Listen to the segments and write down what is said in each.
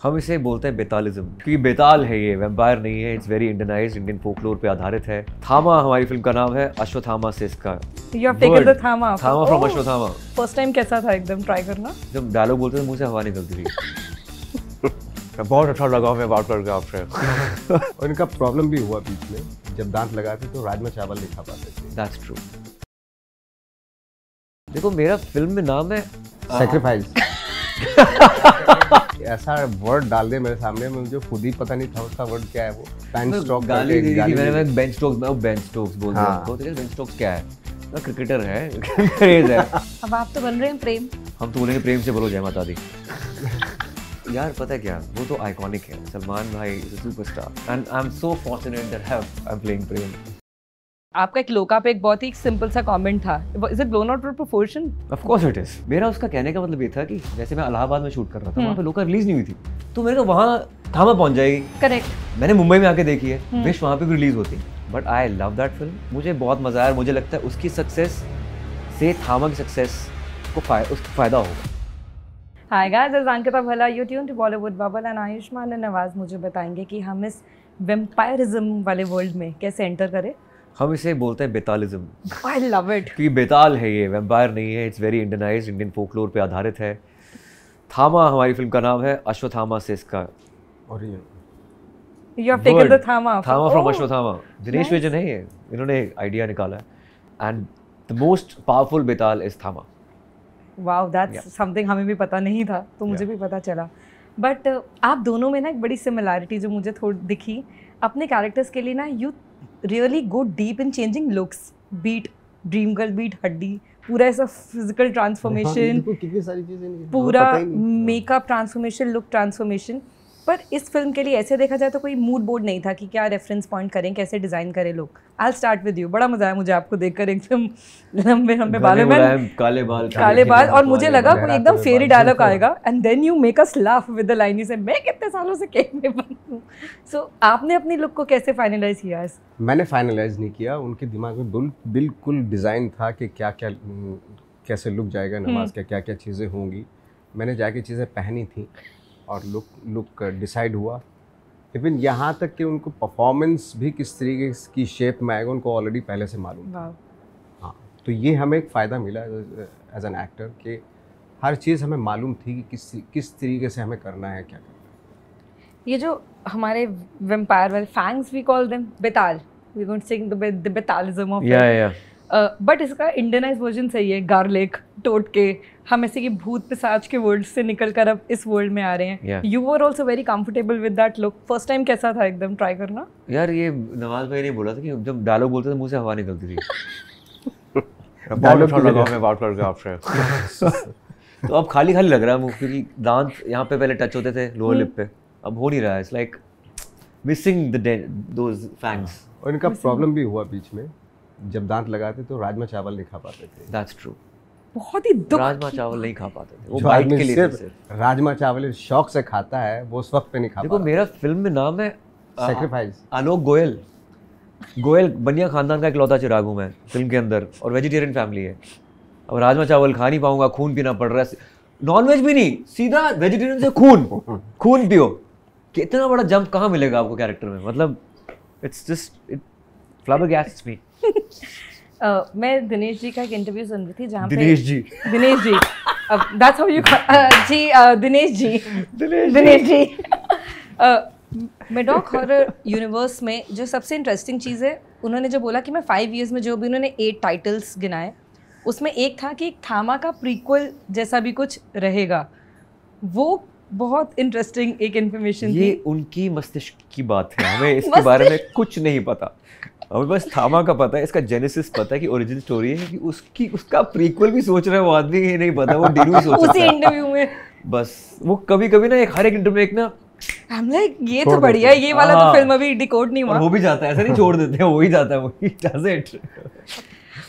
हम इसे बोलते हैं बेतालिज्म, क्योंकि बेताल है ये, वैम्पायर नहीं है। It's very Indianised, Indian folklore पे आधारित है। थामा हमारी फिल्म का नाम है, अश्वत्थामा से इसका You have taken the thama. Thama from Ashwatthama. First time कैसा था एकदम ट्राई करना? जब डायलॉग बोलते थे मुंह से हवा निकलती थी। बहुत अच्छा लगा मैं बात करके आपसे। और इनका प्रॉब्लम भी हुआ बीच में, जब दांत लगाते तो राजमा चावल नहीं खा पाते थे। That's true। देखो मेरा फिल्म में नाम है सैक्रिफाइस। ऐसा वर्ड डाल दे मेरे सामने, मुझे खुद ही पता नहीं था उसका वर्ड क्या है। वो बेंच स्टोक्स गाली दी थी मैंने, बेंच स्टोक्स, मैं बेंच स्टोक्स बोल रहा हूं। तो बेंच स्टोक्स क्या है? वो क्रिकेटर है, क्रेज है। अब आप तो बन रहे हैं प्रेम। हम तो बोलेंगे प्रेम से बोलो जय माता दी। यार पता है क्या, वो तो आइकॉनिक है। सलमान भाई is a superstar and I am so fortunate that I am playing Prem. आपका एक लोका पे एक बहुत ही सिंपल सा कमेंट था, is it blown out of proportion? Of course it is. मेरा उसका कहने का मतलब ये था कि जैसे मैं इलाहाबाद में शूट कर रहा था, वहाँ पे लोका रिलीज नहीं हुई थी, तो मेरे को वहाँ थामा पहुँच जाएगी। करेक्ट। मैंने मुंबई में आके देखी है, विश वहाँ पे भी रिलीज होती, but I love that film. मुझे बहुत मजा आया और मुझे लगता है उसकी सक्सेस से थामा की सक्सेस को फायदा होगा। Hi guys, this is Ankita Bhalla, you tune to Bollywood bubble and Ayushmann और नवाज मुझे बताएंगे कि हम इस वैम्पायरिज्म वाले वर्ल्ड में कैसे एंटर करें। हम इसे बोलते हैं बेतालिज्म। I love it. क्योंकि बेताल है ये, वैम्पायर नहीं है। It's very Indianised, Indian folklore पे आधारित है। थामा हमारी फिल्म का नाम है, अश्वत्थामा से इसका You have taken the thama. Thama from Ashwatthama. Dinesh Vijan है ये, इन्होंने आइडिया निकाला है। And the most powerful Betaal is Thama. Wow, that's something हमें भी पता नहीं था, तो मुझे भी पता चला। बट आप दोनों में ना एक बड़ी सिमिलैरिटी जो मुझे थोड़ी दिखी, अपने कैरेक्टर्स के लिए ना you really go deep in changing looks, be it dream girl, be it Haddi, पूरा ऐसा फिजिकल ट्रांसफॉर्मेशन, कितनी सारी चीजें, पूरा मेकअप ट्रांसफॉर्मेशन, लुक ट्रांसफॉर्मेशन। पर इस फिल्म के लिए ऐसे देखा जाए तो कोई मूड बोर्ड नहीं था कि क्या रेफरेंस पॉइंट करें, कैसे डिजाइन करें look. I will start with you. बड़ा मजा आया मुझे आपको देखकर, एकदम लंबे लंबे बालों में काले बाल, और मुझे लगा कोई एकदम फेरी डायलॉग आएगा and then you make us laugh with the line you say, मैं कितने सालों से केक में बंद हूं। सो आपने अपनी लुक को कैसे फाइनलाइज किया? मैंने फाइनलाइज नहीं किया, उनके दिमाग में बिल्कुल डिज़ाइन था कि क्या क्या कैसे लुक जाएगा नमाज का, क्या क्या चीज़ें होंगी। मैंने जाके चीज़ें पहनी थी और लुक डिसाइड हुआ। इवन यहाँ तक कि उनको परफॉर्मेंस भी किस तरीके की शेप में आएगा उनको ऑलरेडी पहले से मालूम था। हाँ, तो ये हमें एक फ़ायदा मिला एज एन एक्टर कि हर चीज़ हमें मालूम थी कि किस तरीके से हमें करना है, क्या करना है। ये जो हमारे वैम्पायर वाले fangs, we call them Betaal, we going to sing the बेतालिज्म ऑफ या बट इसका इंडियनाइज वर्जन सही है, गार्लिक टोट के हम ऐसे कि भूत पिशाच के वर्ल्ड से निकलकर अब इस वर्ल्ड में आ रहे हैं। You were also very comfortable with that look. First time कैसा था एकदम ट्राई करना? यार ये नवाज भाई ने बोला था कि जब डायलॉग बोलते थे मुंह से हवा निकलती थी। बहुत अच्छा लगा मैं बात करके आपसे। तो अब खाली खाली लग रहा है मुंह, क्योंकि दांत यहाँ पे पहले टच होते थे लोअर लिप पे, अब हो नहीं रहा है। It's like missing those fangs. और इनका प्रॉब्लम भी हुआ बीच में, जब दांत लगाते तो राजमा चावल नहीं खा पाते थे। That's true। बहुत ही दुख। राजमा चावल नहीं खा पाते थे, वो बाइट के लिए सिर्फ राजमा चावल शौक से खाता है, वो उस वक्त पे नहीं खा पाता। देखो मेरा फिल्म में नाम है सैक्रिफाइस। आलोक गोयल। गोयल बनिया खानदान का इकलौता चिराग हूँ मैं फिल्म के अंदर, और वेजिटेरियन फैमिली है। अब राजमा चावल खा नहीं पाऊंगा, खून पीना पड़ रहा है। नॉन वेज भी नहीं, सीधा वेजिटेरियन से खून पियो। कितना बड़ा जंप कहाँ मिलेगा आपको कैरेक्टर में? मतलब इट्स जस्ट इट फ्लैबरगैस्ट्स मी। मैं दिनेश जी का एक इंटरव्यू सुन रही थी जहाँ पे Dinesh ji that's how you ji Dinesh ji Maddock horror universe में जो सबसे इंटरेस्टिंग चीज़ है, उन्होंने जो बोला कि मैं 5 years में जो भी उन्होंने 8 टाइटल्स गिनाए, उसमें एक था कि थामा का प्रीक्वल जैसा भी कुछ रहेगा। वो बहुत इंटरेस्टिंग एक इन्फॉर्मेशन थी। ये उनकी मस्तिष्क की बात है, हमें इसके बारे में कुछ नहीं पता। हमें बस थामा का पता है, इसका जेनेसिस पता है कि ओरिजिन स्टोरी है कि उसका प्रीक्वल भी सोच रहा है वो आदमी, ये नहीं पता वो डिनू ही सोच रहा है उसी इंटरव्यू में। बस वो कभी-कभी ना हर एक इंटरव्यू में एक ना I'm like, ये तो बढ़िया है, ये वाला तो फिल्म अभी डिकोड नहीं हुआ। हो भी जाता है, ऐसा नहीं छोड़ देते हैं, हो ही जाता है, वो ही does it।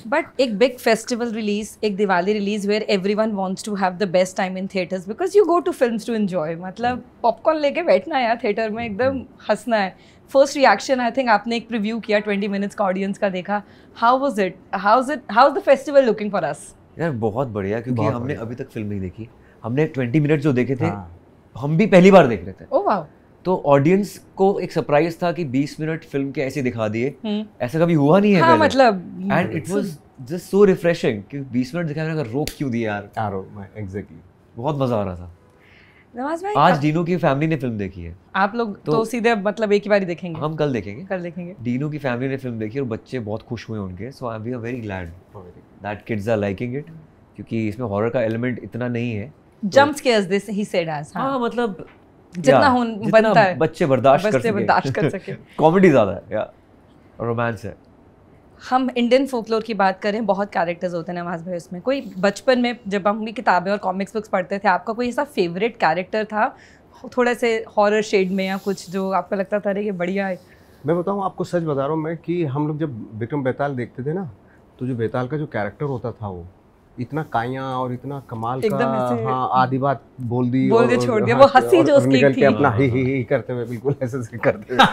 बट एक बिग फेस्टिवल रिलीज, एक Diwali release where everyone wants to have the best time in theatres because you go to films to enjoy. मतलब पॉपकॉर्न लेके बैठना है यार थिएटर में, एकदम हंसना है। फर्स्ट रिएक्शन आई थिंक आपने एक प्रीव्यू किया 20 minutes का, ऑडियंस का देखा। How was it? How is the festival looking for us? यार बहुत बढ़िया, क्योंकि हमने अभी तक फिल्म नहीं देखी। हमने 20 मिनट जो देखे थे हम भी पहली बार देख रहे थे, ओह वाओ। तो ऑडियंस को एक सरप्राइज था कि 20 मिनट फिल्म के ऐसे दिखा दिए, ऐसा कभी हुआ नहीं है हाँ, पहले। मतलब and it was just so refreshing कि 20 मिनट दिखाने का रोक क्यों दिया यार, एग्जैक्टली बहुत मजा आ रहा था। नवाज भाई आज डीनू की फैमिली ने फिल्म देखी है, आप लोग तो सीधे मतलब एक ही बारी देखेंगे? हम कल देखेंगे। कल देखेंगे। डीनू की फैमिली ने फिल्म देखी और बच्चे बहुत खुश हुए उनके, so we are very glad that kids are liking it, क्योंकि इसमें हॉरर का एलिमेंट इतना नहीं है। Jump scares this he said age, हाँ मतलब जितना बनता है बच्चे बर्दाश्त कर सके। कॉमेडी ज्यादा है या रोमांस है। हम इंडियन फोकलोर की बात करें, बहुत कैरेक्टर्स होते हैं नवाज भाई उसमें। कोई बचपन में जब हम भी किताबें और कॉमिक्स बुक्स पढ़ते थे, आपका कोई ऐसा फेवरेट कैरेक्टर था थोड़ा से हॉरर शेड में या कुछ जो आपको लगता था अरे ये बढ़िया है? मैं बताऊँ आपको, सच बता रहा हूँ मैं, कि हम लोग जब विक्रम बेताल देखते थे ना, तो जो बेताल का जो कैरेक्टर होता था वो इतना काया और इतना कमाल का, हाँ आधी बात बोल दी और छोड़ दिया, वो हंसी जो उसकी थी अपना ही करते हुए, बिल्कुल ऐसे करते हुए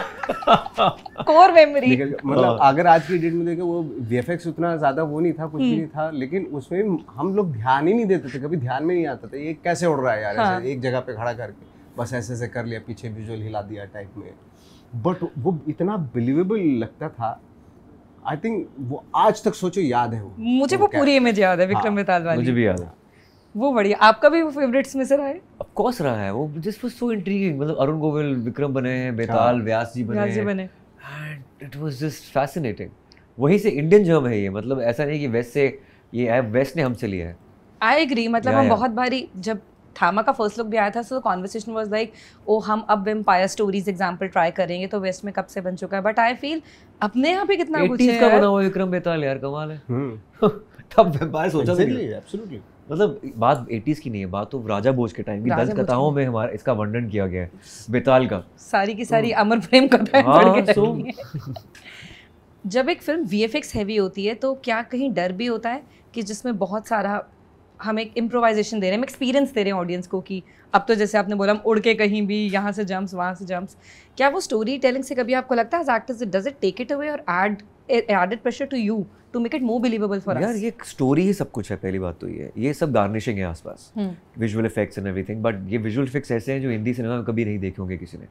कोर मेमोरी। मतलब अगर आज की डेट में देखें, वो वीएफएक्स उतना ज्यादा वो नहीं था, कुछ भी नहीं था, लेकिन उसमें हम लोग ध्यान ही नहीं देते थे, कभी ध्यान में नहीं आता था ये कैसे उड़ रहा है यार, ऐसे एक जगह पे खड़ा करके बस ऐसे कर लिया, पीछे विजुअल हिला दिया टाइप में, बट वो इतना बिलीवेबल लगता था। आई थिंक वो आज तक सोचो याद है, वो मुझे वो पूरी इमेज याद है विक्रम बेताल वाली, मुझे भी याद है वो बढ़िया। आपका भी वो फेवरेट्स में से रहा है? ऑफ कोर्स रहा है वो, जस्ट वाज सो इंट्रिगिंग। मतलब अरुण गोविल विक्रम बने हैं, बेताल व्यास जी बने हैं, and it was just fascinating. वहीं से इंडियन जर्म है ये, मतलब ऐसा नहीं कि वेस्ट से, ये वेस्ट ने हमसे लिया है। आई एग्री, मतलब हम बहुत बारी जब थामा का फर्स्ट लुक भी आया था, सो कॉन्वर्सेशन वाज लाइक ओ हम अब वेम्पायर स्टोरीज एग्जांपल ट्राई करेंगे, तो वेस्ट में कब से बन चुका है, बट आई फील अपने यहाँ पे कितना कुछ है। 80s का बना हुआ विक्रम बेताल यार, कमाल है। तब वेम्पायर सोचा भी नहीं। एब्सोल्युटली, मतलब बात 80s की नहीं है, बात तो राजा भोज के टाइम की 10 कथाओं में हमारा इसका वर्णन किया गया है बेताल का, सारी की सारी अमर प्रेम कथाएं पढ़ के रखी हैं। जब एक फिल्म वीएफएक्स हैवी होती है तो क्या कहीं डर भी होता है कि जिसमें बहुत सारा हम एक इम्प्रोवाइजेशन दे रहे हैं, हम एक्सपीरियंस दे रहे हैं ऑडियंस को, कि अब तो जैसे आपने बोला हम उड़ के कहीं भी, यहाँ से जंप्स वहाँ से जंप्स, क्या वो स्टोरी टेलिंग से कभी आपको लगता है as actors does it take it away और added pressure to you to make it more believable for us? यार ये स्टोरी ही सब कुछ है, पहली बात तो ये सब गार्निशिंग है आसपास, visual effects and everything, but ये विजुअल इफेक्ट्स ऐसे हैं जो हिंदी सिनेमा में कभी नहीं देखे होंगे किसी ने,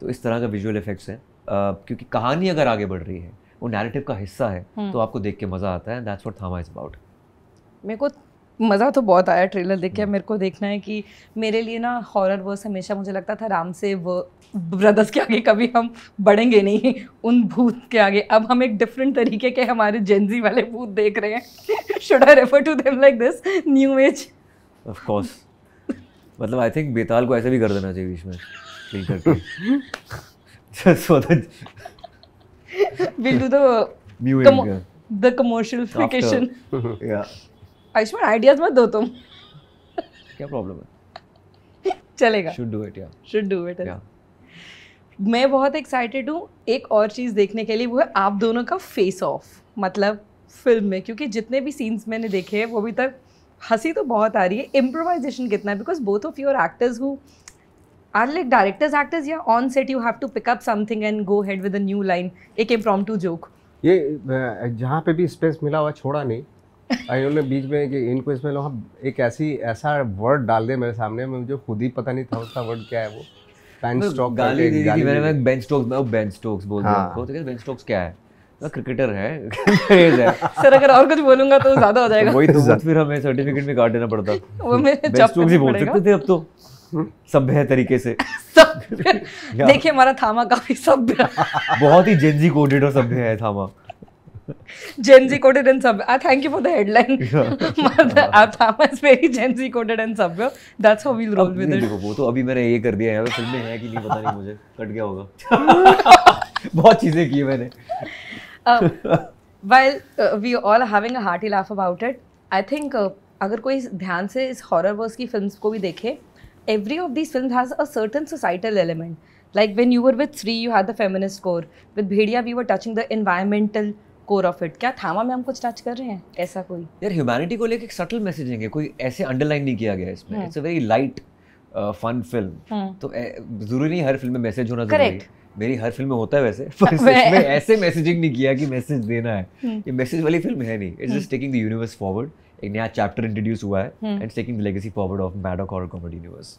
तो इस तरह का विजुअल इफेक्ट्स हैं, क्योंकि कहानी अगर आगे बढ़ रही है, वो नैरेटिव का हिस्सा है, तो आपको देख के मजा आता है, दैट्स व्हाट थामा इज अबाउट। मेरे को मज़ा तो बहुत आया ट्रेलर देख के। मेरे को देखना है कि मेरे लिए ना हॉरर वर्स हमेशा मुझे लगता था राम से वो ब्रदर्स के आगे कभी हम बढ़ेंगे नहीं, उन भूत के आगे। अब हम एक डिफरेंट तरीके के हमारे जेंजी वाले भूत देख रहे हैं। Should I refer to them like this new age? Of course, मतलब आई थिंक बेताल को ऐसे भी कर देना चाहिए बीच में फील करके, just so that we'll do the commercialification. Yeah. Ayushman ideas मत दो तुम। क्या प्रॉब्लम है? चलेगा। Should do it, yeah. Should do it. Yeah. मैं बहुत एक्साइटेड हूँ एक और चीज़ देखने के लिए, वो है आप दोनों का फेस ऑफ, मतलब फिल्म में, क्योंकि जितने भी सीन्स मैंने देखे हैं वो अभी तक हंसी तो बहुत आ रही है। इम्प्रोवाइजेशन कितना है, because both of your actors who are like directors actors, या on set you have to pick up something and go head with a new line, एक इम्प्रॉम्प्टू जोक। ये जहाँ पे भी स्पेस मिला हुआ छोड़ा नहीं। इन्होंने बीच में कि इनको इसमें लोग एक ऐसा वर्ड डाल दे मेरे सामने, मुझे खुद ही पता नहीं था उसका वर्ड क्या है। वो बेन स्टोक्स गाली दी थी मैंने, मैं बेन स्टोक्स बोल रहा हूँ, तो बेन स्टोक्स क्या है? वो क्रिकेटर है। सर अगर और कुछ बोलूंगा तो ज़्यादा हो जाएगा। वही तो फिर हमें सर्टिफिकेट में काट देना पड़ता। वो मैं बेन स्टोक्स ही बोल सकते थे अब तो, सभ्य तरीके से। देखिए हमारा थामा काफी सभ्य, बहुत ही जेनजी कोडेड और सभ्य है थामा। जेनजी कोडेड एंड सभ्य, thank you for the headline. Thama is very Gen Z coded and सभ्य, that's how we will roll with it. वो तो अभी मैंने ये कर दिया है, फिल्म में है कि नहीं पता नहीं, मुझे कट गया होगा। बहुत चीजें की मैंने। While we all are having a hearty laugh about it, I think अगर कोई ध्यान से इस हॉरर वर्स की फिल्म्स को भी देखे, every of these films has a certain societal element. Like when you were with Sri, you had the feminist core. With Bhedia, we were touching the environmental core of it. क्या थामा में हम कुछ touch कर रहे हैं ऐसा कोई? यार ह्यूमैनिटी को लेके एक सटल मैसेजिंग है, कोई ऐसे अंडरलाइन नहीं किया गया इसमें। It's a very light fun film, तो जरूरी नहीं हर फिल्म में मैसेज होना जरूरी है। मेरी हर फिल्म में होता है वैसे, पर इसमें ऐसे मैसेजिंग नहीं किया कि मैसेज देना है। ये मैसेज वाली फिल्म है नहीं, it's just taking the universe forward. एक नया चैप्टर इंट्रोड्यूस हुआ है and taking the legacy forward of Maddock horror comedy universe.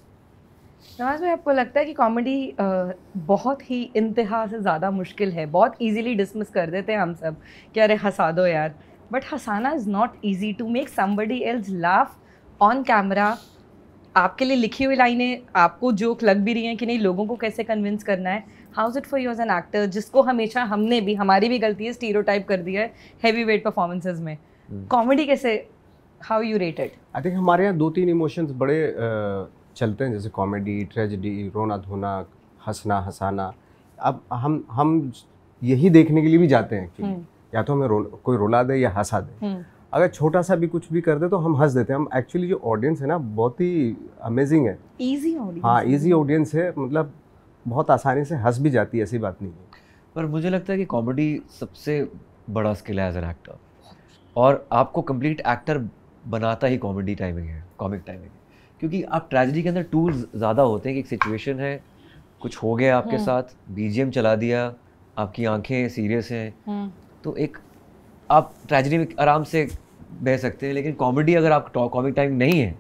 Nawaz भाई, आपको लगता है कि कॉमेडी बहुत ही इंतहा से ज़्यादा मुश्किल है? बहुत इजीली डिसमिस कर देते हैं हम सब कि अरे हंसा दो यार, बट हंसाना is not easy. To make somebody else laugh on camera, आपके लिए लिखी हुई लाइनें आपको जोक लग भी रही हैं कि नहीं, लोगों को कैसे कन्विंस करना है। How is it for you as an actor, जिसको हमेशा हमने भी, हमारी भी गलती है, स्टीरियोटाइप कर दिया है हैवी वेट परफॉर्मेंसेज में? कॉमेडी कैसे, how you rate it? I think हमारे यहाँ 2-3 इमोशंस बड़े चलते हैं, जैसे कॉमेडी, ट्रेजेडी, रोना धोना, हंसना हंसाना। अब हम यही देखने के लिए भी जाते हैं कि या तो हमें कोई रुला दे या हंसा दे। अगर छोटा सा भी कुछ भी कर दे तो हम हंस देते हैं। हम एक्चुअली जो ऑडियंस है ना, बहुत ही अमेजिंग है, ईजी ऑडियंस। हाँ, ईजी ऑडियंस है, मतलब बहुत आसानी से हंस भी जाती है, ऐसी बात नहीं है। पर मुझे लगता है कि कॉमेडी सबसे बड़ा स्किल है एज एन एक्टर, और आपको कंप्लीट एक्टर बनाता ही कॉमेडी टाइमिंग है, कॉमिक टाइमिंग है। क्योंकि आप ट्रेजेडी के अंदर टूल्स ज़्यादा होते हैं कि एक सिचुएशन है, कुछ हो गया आपके साथ, बीजीएम चला दिया, आपकी आंखें सीरियस हैं, तो एक आप ट्रेजेडी में आराम से बह सकते हैं। लेकिन कॉमेडी अगर आप कॉमिक टाइमिंग नहीं है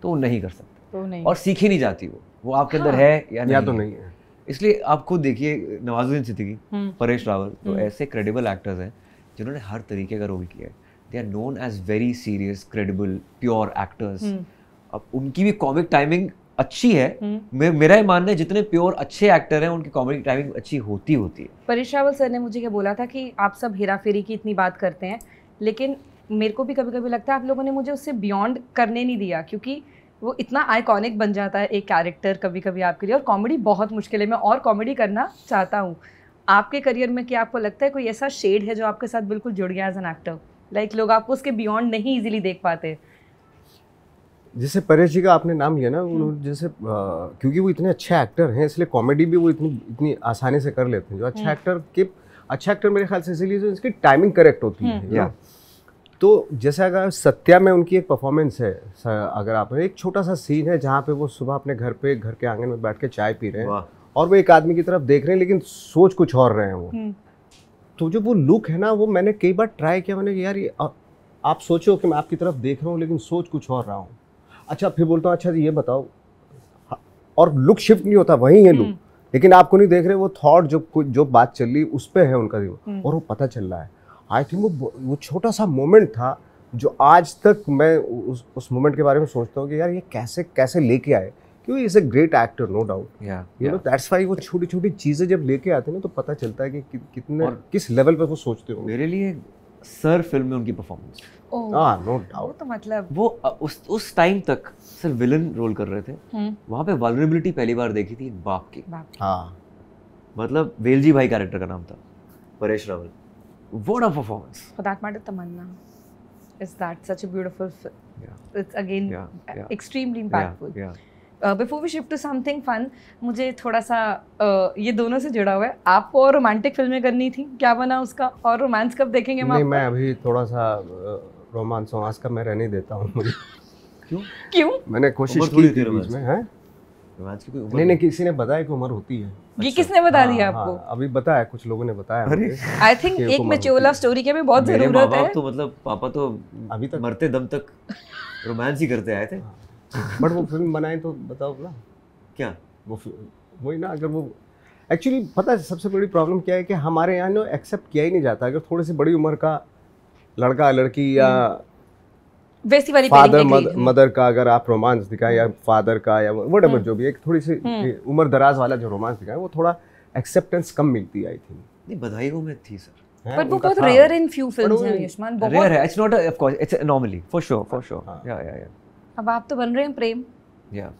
तो वो नहीं कर सकते, तो नहीं, और सीखी नहीं जाती, वो आपके अंदर है या नहीं, या तो नहीं है। इसलिए आप खुद देखिए, नवाजुद्दीन सिद्दीकी, परेश रावल, तो ऐसे क्रेडिबल एक्टर्स हैं जिन्होंने हर तरीके का रोल किया है। They are known as very serious, credible, pure actors. अब उनकी भी कॉमिक टाइमिंग अच्छी है। मेरा ही मानना है जितने प्योर अच्छे एक्टर हैं उनकी कॉमिक टाइमिंग अच्छी होती है। परेश रावल सर ने मुझे क्या बोला था कि आप सब हेरा फेरी की इतनी बात करते हैं, लेकिन मेरे को भी कभी कभी लगता है आप लोगों ने मुझे उससे बियॉन्ड करने नहीं दिया, क्योंकि वो इतना आइकॉनिक बन जाता है एक कैरेक्टर कभी कभी आपके लिए, और कॉमेडी बहुत मुश्किल है। मैं और कॉमेडी करना चाहता हूँ आपके करियर में। क्या आपको लगता है कोई ऐसा शेड है जो आपके साथ बिल्कुल जुड़ गया एज एन एक्टर, लाइक लोग आपको उसके बियॉन्ड नहीं इजीली देख पाते? जैसे परेश जी का आपने नाम लिया ना, उन्होंने जैसे क्योंकि वो इतने अच्छे एक्टर हैं, इसलिए कॉमेडी भी वो इतनी आसानी से कर लेते हैं। जो अच्छा एक्टर मेरे ख्याल से इसलिए जो इसकी टाइमिंग करेक्ट होती है। तो जैसे अगर सत्या में उनकी एक परफॉर्मेंस है, अगर आप एक छोटा सा सीन है जहाँ पे वो सुबह अपने घर के आंगन में बैठ के चाय पी रहे हैं और वो एक आदमी की तरफ देख रहे हैं, लेकिन सोच कुछ और रहे हैं वो। तो जो वो लुक है ना, वो मैंने कई बार ट्राई किया। मैंने यार ये आप सोचो कि मैं आपकी तरफ देख रहा हूँ लेकिन सोच कुछ और रहा हूँ। अच्छा, फिर बोलता हूँ अच्छा ये बताओ, और लुक शिफ्ट नहीं होता, वही है लुक, लेकिन आपको नहीं देख रहे, वो थॉट जो बात चल रही उस पर है उनका दिमाग, और वो पता चल रहा है। आई थिंक वो छोटा सा मोमेंट था जो आज तक मैं उस मोमेंट के बारे में सोचता हूँ कि यार ये कैसे लेके आए, क्योंकि is a great actor, no doubt. You know that's why वो छोटी छोटी चीज़ें जब लेके आते हैं ना, तो पता चलता है कि कितने किस लेवल पे वो सोचते हो। मेरे लिए सर फिल्म में उनकी परफॉर्मेंस, नो डाउट, तो मतलब वो उस टाइम तक सिर्फ विलन रोल कर रहे थे, वहाँ पे वल्नरेबिलिटी पहली बार देखी थी बाप की। हाँ, मतलब वेलजी भाई कैरेक्टर का नाम था, Paresh Rawal. What a performance! For that matter, Tamanna is that such a beautiful film. It's again extremely impactful. Before we shift to something fun, मुझे थोड़ा सा ये दोनों से जुड़ा हुआ है। आपको और रोमांटिक फिल्में करनी थी, क्या बना उसका? और रोमांस कब देखेंगे हम? नहीं, मैं अभी थोड़ा सा रोमांस का मैं रहने देता हूँ। क्यों? मैंने कोशिश की थी बीच में, है रोमांस की कोई उम्र नहीं, किसी ने बताया कि उम्र होती है। ये किसने बता दिया आपको? अभी बताया, कुछ लोगों ने बताया। आई थिंक एक मैच्योर लव स्टोरी की भी बहुत जरूरत है। तो मतलब पापा तो अभी तक मरते दम तक रोमांस ही करते आए थे। बट वो फिल्म बनाए तो बताओ ना क्या, वही ना। अगर वो एक्चुअली पता है सबसे बड़ी प्रॉब्लम क्या है कि हमारे यहाँ ना एक्सेप्ट किया ही नहीं जाता। अगर थोड़ी सी बड़ी उम्र का लड़का लड़की या वैसी वाली फादर मदर का अगर आप रोमांस दिखाएं, या फादर का या व्हाटएवर जो भी, एक थोड़ी सी उम्र दराज वाला जो रोमांस दिखाएं, वो थोड़ा एक्सेप्टेंस कम मिलती है। आई थिंक नहीं, बधाई हो में थी सर, बट वो बहुत रेयर इन फ्यू फिल्म्स हैं आयुष्मान, बहुत रेयर है। It's not of course, it's anomaly for sure. या अब आप तो बन रहे हैं प्रेम, या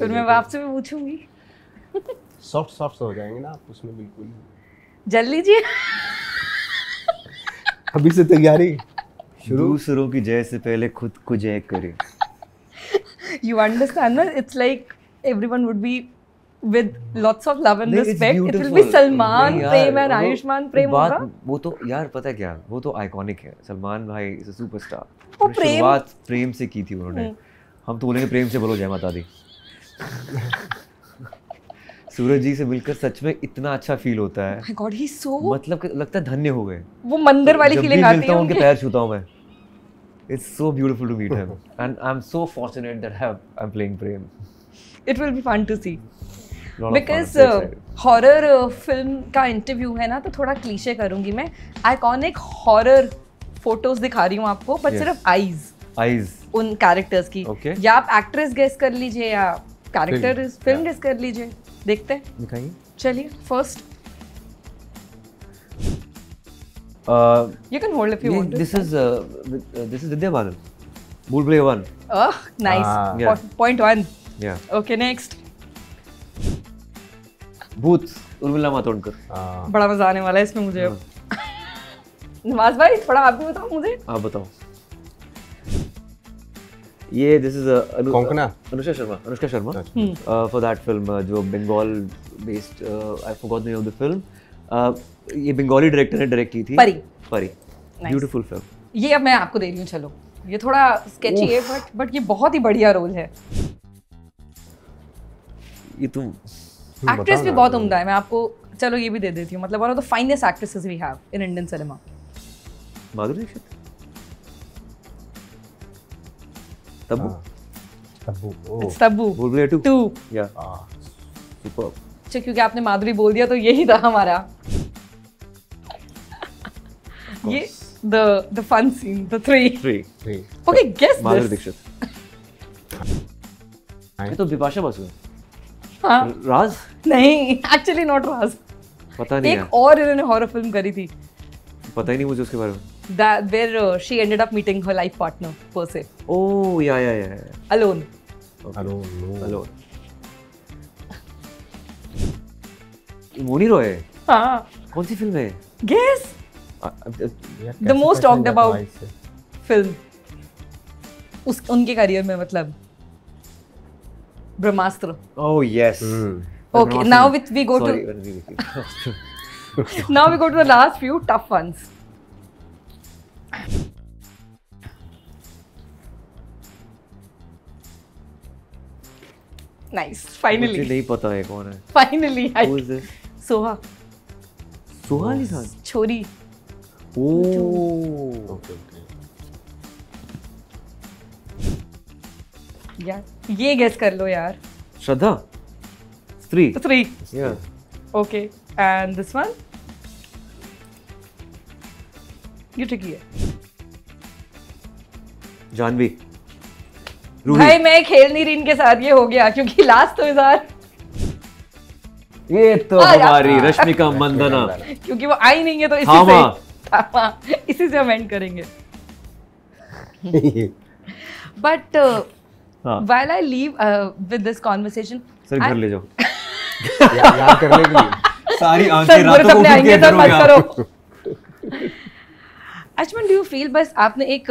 फिर मैं आपसे भी पूछूंगी। सॉफ्ट हो जाएंगे ना आप उसमें, बिल्कुल जल लीजिए। अभी से तैयारी शुरू। दूसरों की जय से पहले खुद को जय करे। You understand that? It's like everyone would be with lots of love and respect. It will be Salman Prem and Ayushman प्रेम होगा। वो तो यार पता है क्या, वो तो आइकॉनिक है। सलमान भाई इज अ सुपरस्टार। वो शुरुआत प्रेम से की थी उन्होंने। हम तो बोलेंगे प्रेम से बोलो जय माता दी। सूरज जी से मिलकर सच में इतना अच्छा फील होता है। My God, he's so, मतलब लगता है धन्य हो गए। वो मंदिर वाली फीलिंग आती है। उनके पैर छूता हूँ मैं। It's so beautiful to meet him, and I'm so fortunate that I'm playing Prem. It will be fun to see. Lot of fun, Because I'm so excited. Horror film का इंटरव्यू है ना, तो थोड़ा क्लीशे करूंगी मैं. Iconic horror photos दिखा रही हूँ आपको, बट Yes. सिर्फ आईज Eyes. उन कैरेक्टर्स की. Okay. या आप एक्ट्रेस गेस कर लीजिए या कैरेक्टर फिल्म Yeah. गेस कर लीजिए. देखते हैं. दिखाइए. चलिए first Uh, you can hold if you want. this is Vidya Balan. Bhool Bhulaiya 1. Nice. Yeah. Point 1. Yeah. Okay next. भूत उर्मिला मातोंडकर. हाँ, बड़ा मजा आने वाला है इसमें मुझे अब. नवाज भाई थोड़ा आप भी बताओ मुझे. आप बताओ. ये दिस इज कोंकणा? अनुष्का शर्मा अच्छा। फॉर दैट फिल्म जो Bengal based I forgot the name of the film. ये बंगाली डायरेक्टर ने डायरेक्ट की थी. परी. Nice. Beautiful film. ये अब मैं आपको दे रही हूँ. चलो ये थोड़ा स्केची है बट ये बहुत ही बढ़िया रोल है. ये तुम एक्ट्रेस भी बहुत उम्दा है. मैं आपको चलो ये भी दे देती हूँ. मतलब one of the finest actresses we have in Indian cinema. Madhuri Dixit. Tabu. हाँ, तब्बू. ओह, इट्स तब्बू भूल भुलैया 2. 2. या हाँ, सुपर. अच्छा क्योंकि आपने माधुरी बोल दिया तो यही था हमारा. ये the fun scene, the 3. 3. three. Okay, guess Madhuri this. Dixit. ये तो बिपाशा बासु है. हाँ. राज. नहीं, एक्चुअली नॉट राज. पता नहीं एक और इन्होंने हॉरर फिल्म करी थी. पता ही नहीं मुझे उसके बारे में. That where she ended up meeting her life partner per se. Oh yeah Alone. Hello, no. Hello. Mouni Roy. हाँ. कौन सी फिल्म है? Guess यार, the कैसे most पहचान talked जाता about भाई से? film. उनके करियर में मतलब Brahmastra. Oh yes. Okay, now we go to now we go to the last few tough ones. Nice. मुझे Finally. नहीं पता है कौन है. Finally. Who is this? Soha. Soha Ali Khan. Chhorii. Oh. Okay, okay. यार ये गेस कर लो यार. श्रद्धा. 3. 3. या. Okay. And this one? ये tricky है. जानवी. रूही. भाई मैं खेल नहीं रही इनके साथ. ये हो गया क्योंकि लास्ट तो यार ये तो हाँ, हमारी यार। रश्मिका मंदना. क्योंकि वो आई नहीं है तो इसी थामा. से थामा. इसी से हम एंड करेंगे. But हाँ. while I leave with this conversation, sir घर ले जाओ. याद कर लेगी. सारी सर बुरे रातों को सपने उठ आएंगे के सर मत करोगे आप. करो. अचमन, डू यू फील बस आपने एक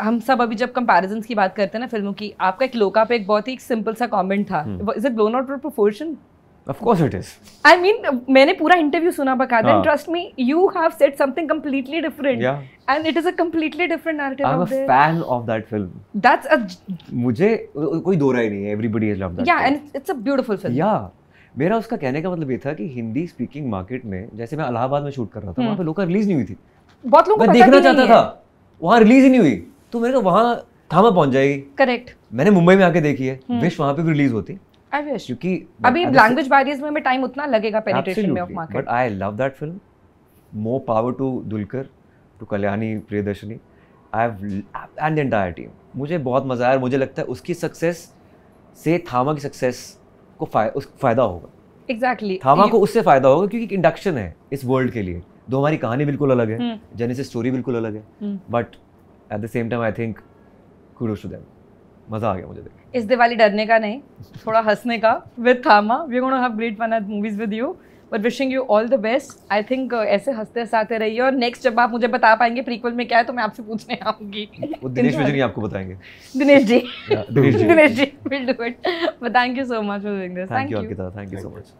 हम सब अभी जब कंपैरिजंस की बात करते हैं ना फिल्मों की, आपका एक लोका पे एक बहुत ही सिंपल सा कमेंट था. Is it blown out of proportion? Of course it is. I mean मैंने पूरा इंटरव्यू सुना बकायदा. हाँ. Trust me, you have said something completely different Yeah. And it is a completely different narrative I'm a out there. fan of that film. That's a मुझे कोई दो राय नहीं है. Everybody has loved that. या film. And it's a beautiful film. या मेरा उसका कहने का मतलब ये था कि हिंदी स्पीकिंग मार्केट में, जैसे मैं इलाहाबाद में शूट कर रहा था, वहाँ पे लोका रिलीज नहीं हुई थी. बहुत लोगों को मैं पता देखना भी नहीं चाहता है. था, वहाँ रिलीज ही नहीं हुई. तो मेरे को वहाँ थामा पहुँच जाएगी. करेक्ट. मैंने मुंबई में आके देखी है. विश वहाँ पे भी रिलीज होती. I wish. क्योंकि अभी लैंग्वेज बैरियर्स में टाइम उतना लगेगा पेनिट्रेशन में of market. But I love that film. More power to Dulquer, to Kalyani Priyadarshini. I have and the entire team. मुझे बहुत मजा आया और मुझे लगता है उसकी सक्सेस से थामा की सक्सेस को फायदा होगा. एग्जैक्टली. थामा को उससे फायदा होगा क्योंकि एक इंडक्शन है इस वर्ल्ड के लिए. दो हमारी कहानी बिल्कुल अलग है, जेनेसिस स्टोरी बिल्कुल अलग है, but at the same time I think kudos to them. मजा आ गया मुझे देख. इस दिवाली डरने का नहीं, थोड़ा हंसने का. With Thama we are gonna have great fun at movies with you, but wishing you all the best. I think ऐसे हंसते हंसाते रहिए. और नेक्स्ट जब आप मुझे बता पाएंगे प्रीक्वल में क्या है तो मैं आपसे पूछने आऊंगी. वो दिनेश विजन ही आपको बताएंगे. Dinesh ji. Dinesh ji. Dinesh ji will do it. But thank you so much for doing this. Thank you Ankita. Thank you so much.